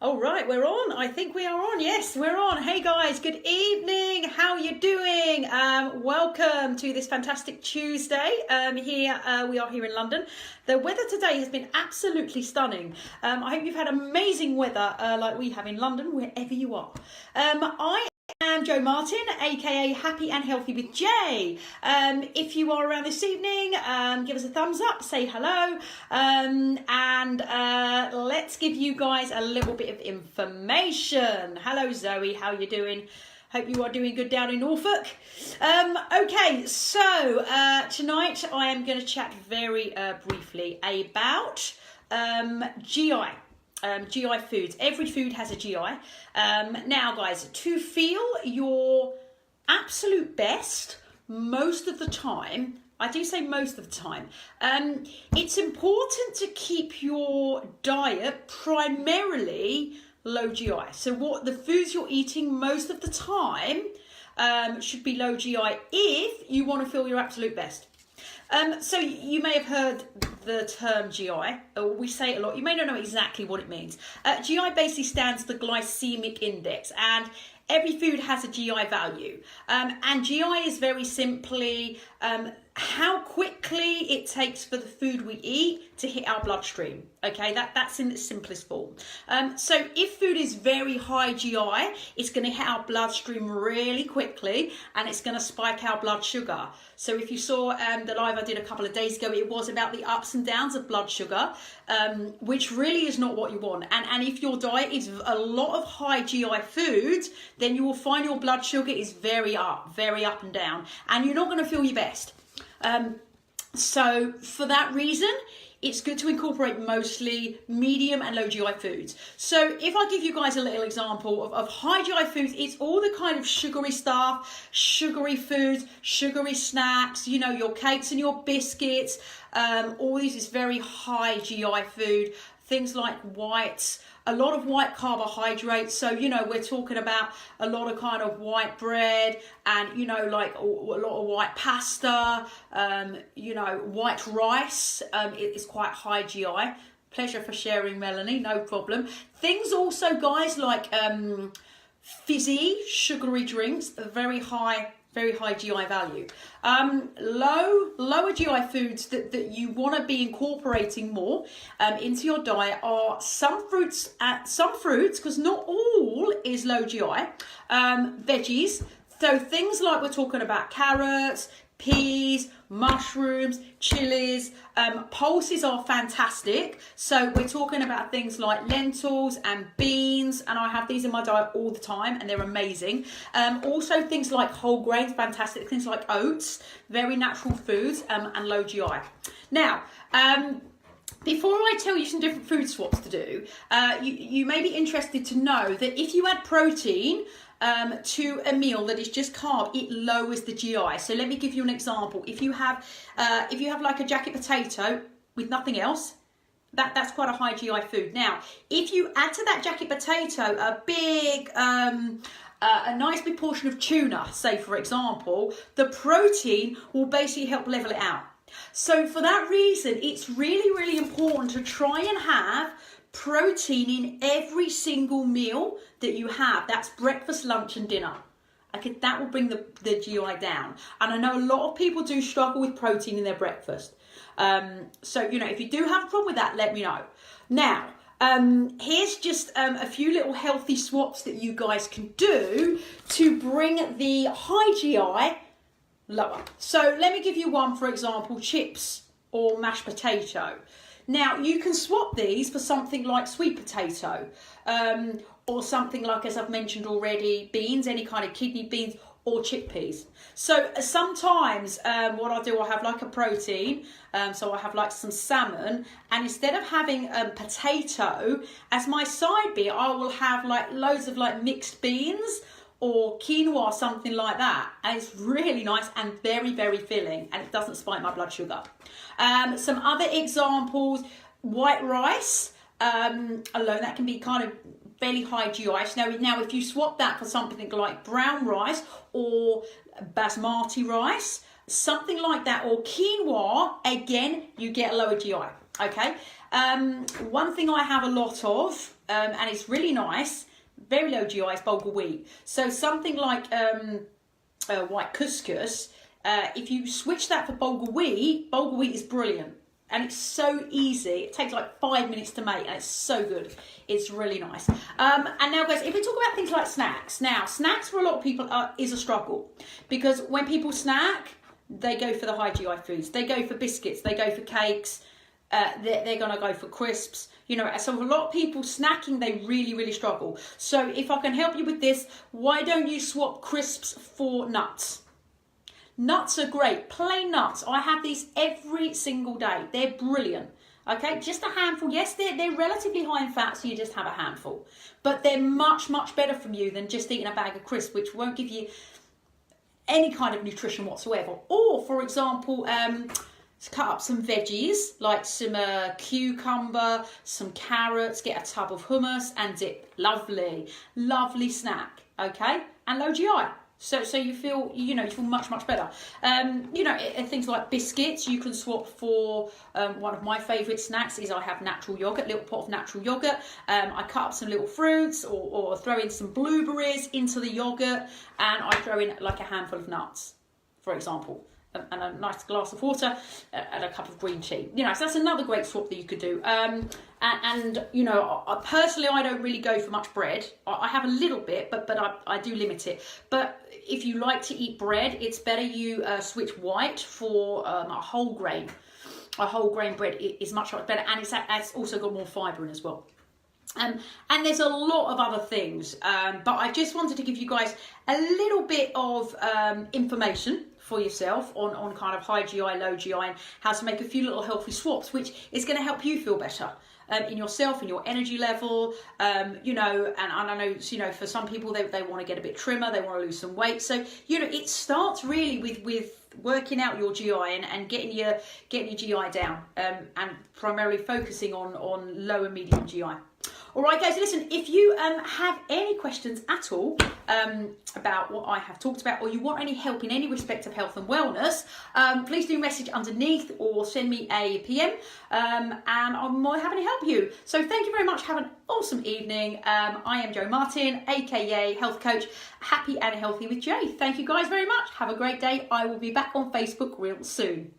All right, we're on. I think we are on. Yes, we're on. Hey guys, good evening. How are you doing? Welcome to this fantastic Tuesday. We are here in London. The weather today has been absolutely stunning. I hope you've had amazing weather like we have in London, wherever you are. I'm Jo Martin, aka Happy and Healthy with Jay. If you are around this evening, give us a thumbs up, say hello, and let's give you guys a little bit of information. Hello Zoe, how are you doing? Hope you are doing good down in Norfolk. Okay, so tonight I am going to chat very briefly about GI. GI foods. Every food has a GI. Now, guys, to feel your absolute best most of the time, I do say most of the time, it's important to keep your diet primarily low GI. So what the foods you're eating most of the time should be low GI if you want to feel your absolute best. So you may have heard the term GI, we say it a lot. You may not know exactly what it means. GI basically stands for glycemic index, and every food has a GI value. And GI is very simply how quickly it takes for the food we eat to hit our bloodstream. Okay, that's in its simplest form. So if food is very high GI, it's going to hit our bloodstream really quickly, and it's going to spike our blood sugar. So if you saw the live I did a couple of days ago, it was about the ups and downs of blood sugar, which really is not what you want. And if your diet is a lot of high GI foods, then you will find your blood sugar is very up and down, and you're not going to feel your best. So for that reason, it's good to incorporate mostly medium and low GI foods. So if I give you guys a little example of high GI foods, it's all the kind of sugary stuff, sugary foods, sugary snacks, you know, your cakes and your biscuits. All these is very high GI food. Things like a lot of white carbohydrates. So, you know, we're talking about a lot of kind of white bread and, you know, like a lot of white pasta, you know, white rice is quite high GI. Pleasure for sharing, Melanie, no problem. Things also, guys, like fizzy, sugary drinks, are very high GI value. Lower GI foods that you want to be incorporating more into your diet are some fruits, because not all is low GI, veggies. So things like we're talking about carrots, peas, mushrooms, chilies, pulses are fantastic. So we're talking about things like lentils and beans, and I have these in my diet all the time and they're amazing. Also things like whole grains, fantastic. Things like oats, very natural foods, and low GI. Now, before I tell you some different food swaps to do, you may be interested to know that if you add protein to a meal that is just carb, it lowers the GI. So let me give you an example. If you have like a jacket potato with nothing else, that's quite a high GI food. Now, if you add to that jacket potato a nice big portion of tuna, say for example, the protein will basically help level it out. So for that reason, it's really, really important to try and have protein in every single meal that you have. That's breakfast, lunch and dinner. Okay, that will bring the GI down. And I know a lot of people do struggle with protein in their breakfast. So, you know, if you do have a problem with that, let me know. Now, here's just a few little healthy swaps that you guys can do to bring the high GI lower. So let me give you one, for example, chips or mashed potato. Now, you can swap these for something like sweet potato, or something like, as I've mentioned already, beans, any kind of kidney beans, or chickpeas. So sometimes what I'll do, I'll have like a protein, so I have like some salmon, and instead of having potato as my side meal, I will have like loads of like mixed beans or quinoa, something like that, and it's really nice and very, very filling, and it doesn't spike my blood sugar. Some other examples, white rice alone, that can be kind of fairly high GI. So now if you swap that for something like brown rice or basmati rice, something like that, or quinoa, again, you get a lower GI. Okay, One thing I have a lot of, and it's really nice, very low GI, is bulgur wheat. So something like white couscous, if you switch that for bulgur wheat is brilliant. And it's so easy. It takes like 5 minutes to make, and it's so good. It's really nice. And now, guys, if we talk about things like snacks. Now, snacks for a lot of people is a struggle. Because when people snack, they go for the high GI foods. They go for biscuits. They go for cakes. They're going to go for crisps. You know, so for a lot of people, snacking, they really, really struggle. So if I can help you with this, why don't you swap crisps for nuts? Nuts are great, plain nuts. I have these every single day. They're brilliant. Okay, just a handful. Yes, they're relatively high in fat, so you just have a handful. But they're much, much better for you than just eating a bag of crisps, which won't give you any kind of nutrition whatsoever. Or, for example, cut up some veggies, like some cucumber, some carrots, get a tub of hummus and dip. Lovely, lovely snack, okay? And low GI. So you feel, you feel much, much better. Things like biscuits, you can swap for, one of my favourite snacks is I have natural yogurt, little pot of natural yogurt. I cut up some little fruits or throw in some blueberries into the yogurt, and I throw in like a handful of nuts, for example. And a nice glass of water and a cup of green tea. So that's another great swap that you could do. Personally, I don't really go for much bread. I have a little bit, but I do limit it. But if you like to eat bread, it's better you switch white for a whole grain. A whole grain bread is much better, and it's also got more fibre in as well. And there's a lot of other things, but I just wanted to give you guys a little bit of information for yourself on kind of high GI, low GI, and how to make a few little healthy swaps, which is going to help you feel better in yourself and your energy level. And I know, for some people, they want to get a bit trimmer, they want to lose some weight. So, it starts really with working out your GI and getting your GI down, and primarily focusing on low and medium GI. All right, guys, listen, if you have any questions at all about what I have talked about, or you want any help in any respect of health and wellness, please do message underneath or send me a PM, and I'm more happy to help you. So thank you very much. Have an awesome evening. I am Jo Martin, aka Health Coach, Happy and Healthy with Jay. Thank you guys very much. Have a great day. I will be back on Facebook real soon.